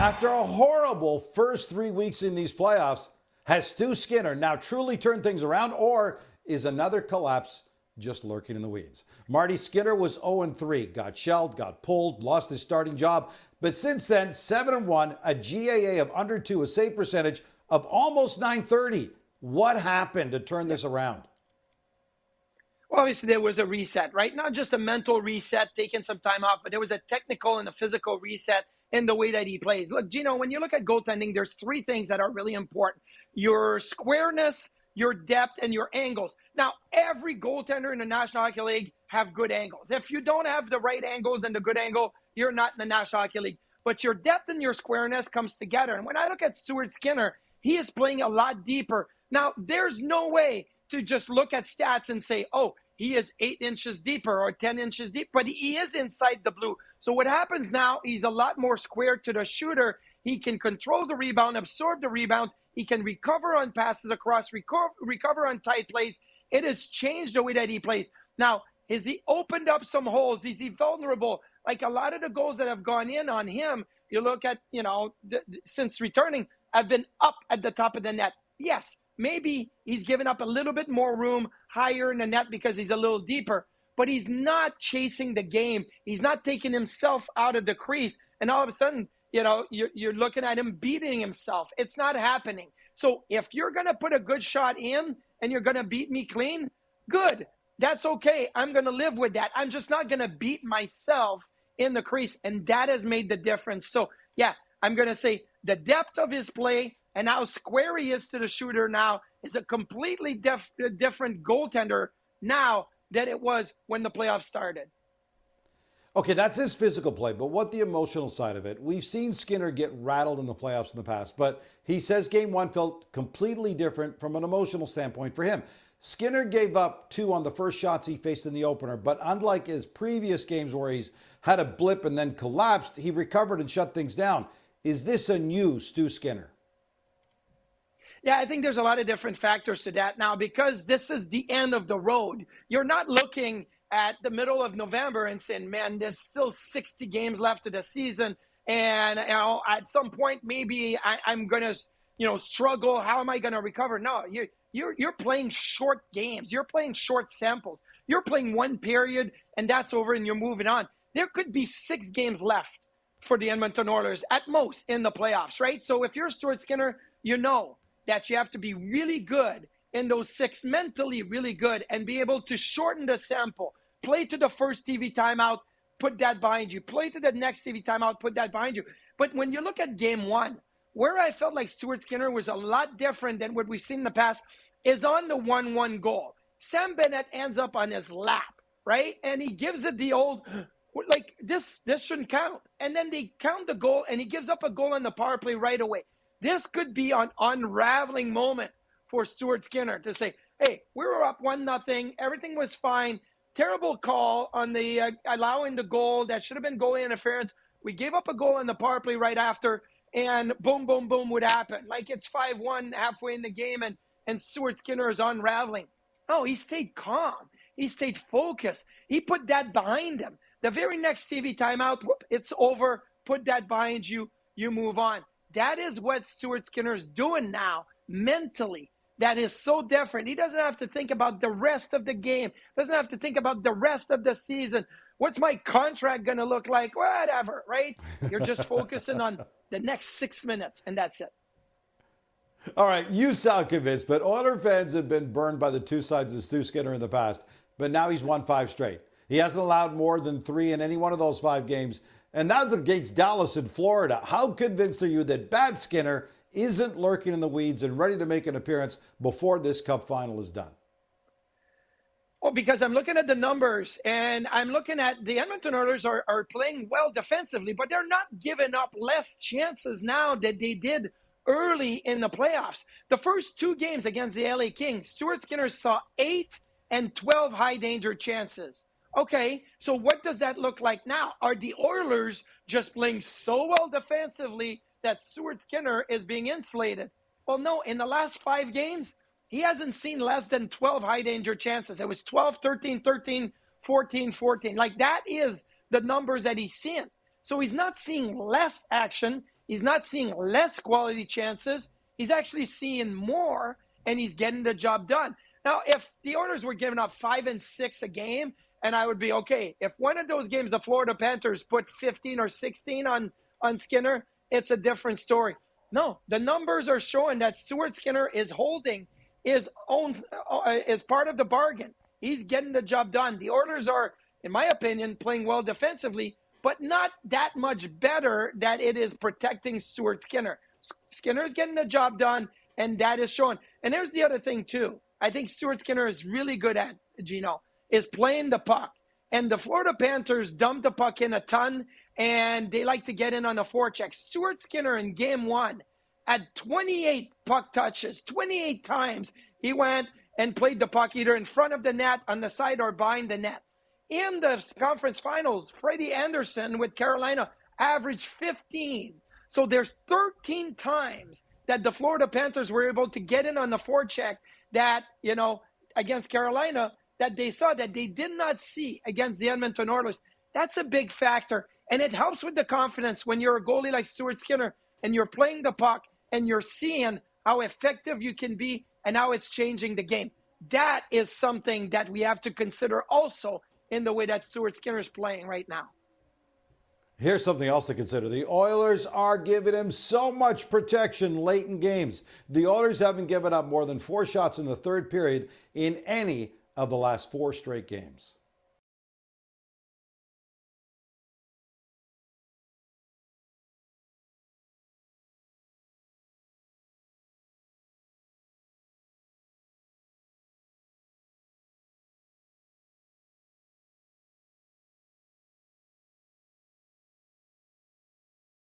After a horrible first 3 weeks in these playoffs, has Stu Skinner now truly turned things around, or is another collapse just lurking in the weeds? Marty Skinner was 0-3, got shelled, got pulled, lost his starting job. But since then, 7-1, a GAA of under 2, a save percentage of almost .930. What happened to turn this around? Well, obviously, there was a reset, right? Not just a mental reset, taking some time off, but there was a technical and a physical reset in the way that he plays. Look, Gino, when you look at goaltending, there's three things that are really important: your squareness, your depth, and your angles. Now, every goaltender in the National Hockey League have good angles. If you don't have the right angles and the good angle, you're not in the National Hockey League. But your depth and your squareness comes together. And when I look at Stuart Skinner, he is playing a lot deeper. Now, there's no way to just look at stats and say, oh, he is 8 inches deeper or 10 inches deep, but he is inside the blue. So what happens now, he's a lot more square to the shooter. He can control the rebound, absorb the rebounds. He can recover on passes across, recover on tight plays. It has changed the way that he plays. Now, has he opened up some holes? Is he vulnerable? Like a lot of the goals that have gone in on him, you look at, since returning, have been up at the top of the net. Yes, maybe he's given up a little bit more room higher in the net because he's a little deeper, but he's not chasing the game. He's not taking himself out of the crease. And all of a sudden, you're looking at him beating himself. It's not happening. So if you're going to put a good shot in and you're going to beat me clean, good. That's okay. I'm going to live with that. I'm just not going to beat myself in the crease. And that has made the difference. So, yeah, I'm going to say the depth of his play and how square he is to the shooter now is a completely different goaltender now than it was when the playoffs started. Okay, that's his physical play, but what the emotional side of it? We've seen Skinner get rattled in the playoffs in the past, but he says game one felt completely different from an emotional standpoint for him. Skinner gave up 2 on the first shots he faced in the opener, but unlike his previous games where he's had a blip and then collapsed, he recovered and shut things down. Is this a new Stu Skinner? Yeah, I think there's a lot of different factors to that now because this is the end of the road. You're not looking at the middle of November and saying, man, there's still 60 games left of the season. And, at some point, maybe I'm going to, struggle. How am I going to recover? No, you're playing short games. You're playing short samples. You're playing one period and that's over and you're moving on. There could be 6 games left for the Edmonton Oilers at most in the playoffs, right? So if you're Stuart Skinner, you know that you have to be really good in those 6, mentally really good, and be able to shorten the sample. Play to the first TV timeout, put that behind you. Play to the next TV timeout, put that behind you. But when you look at game one, where I felt like Stuart Skinner was a lot different than what we've seen in the past is on the 1-1 goal. Sam Bennett ends up on his lap, right? And he gives it the old, like, this shouldn't count. And then they count the goal, and he gives up a goal on the power play right away. This could be an unraveling moment for Stuart Skinner to say, hey, we were up 1-0. Everything was fine. Terrible call on the allowing the goal. That should have been goalie interference. We gave up a goal on the power play right after, and boom, boom, boom would happen. Like it's 5-1 halfway in the game, and Stuart Skinner is unraveling. No, he stayed calm. He stayed focused. He put that behind him. The very next TV timeout, whoop, it's over. Put that behind you. You move on. That is what Stuart Skinner is doing now mentally. That is so different. He doesn't have to think about the rest of the game. Doesn't have to think about the rest of the season. What's my contract going to look like? Whatever, right? You're just focusing on the next 6 minutes, and that's it. All right, you sound convinced, but Oiler fans have been burned by the two sides of Stu Skinner in the past, but now he's won 5 straight. He hasn't allowed more than 3 in any one of those 5 games, and that's against Dallas in Florida. How convinced are you that bad Skinner isn't lurking in the weeds and ready to make an appearance before this Cup final is done? Well, because I'm looking at the numbers, and I'm looking at the Edmonton Oilers are playing well defensively, but they're not giving up less chances now than they did early in the playoffs. The first 2 games against the LA Kings, Stuart Skinner saw 8 and 12 high danger chances. Okay, so what does that look like now? Are the Oilers just playing so well defensively that Stuart Skinner is being insulated? Well, no, in the last 5 games, he hasn't seen less than 12 high danger chances. It was 12, 13, 13, 14, 14. Like that is the numbers that he's seeing. So he's not seeing less action. He's not seeing less quality chances. He's actually seeing more, and he's getting the job done. Now, if the Oilers were giving up 5 and 6 a game, and I would be okay. If one of those games the Florida Panthers put 15 or 16 on Skinner, it's a different story. No, the numbers are showing that Stuart Skinner is holding his own, is part of the bargain. He's getting the job done. The Oilers are, in my opinion, playing well defensively, but not that much better that it is protecting Stuart Skinner. Skinner's getting the job done, and that is shown. And here's the other thing, too. I think Stuart Skinner is really good at, Gino, is playing the puck. And the Florida Panthers dump the puck in a ton, and they like to get in on a forecheck. Stuart Skinner in game one had 28 puck touches, 28 times he went and played the puck either in front of the net, on the side, or behind the net. In the conference finals, Freddie Anderson with Carolina averaged 15. So there's 13 times that the Florida Panthers were able to get in on the forecheck that, against Carolina, that they saw that they did not see against the Edmonton Oilers. That's a big factor. And it helps with the confidence when you're a goalie like Stuart Skinner and you're playing the puck and you're seeing how effective you can be and how it's changing the game. That is something that we have to consider also in the way that Stuart Skinner is playing right now. Here's something else to consider. The Oilers are giving him so much protection late in games. The Oilers haven't given up more than 4 shots in the third period in any of the last 4 straight games.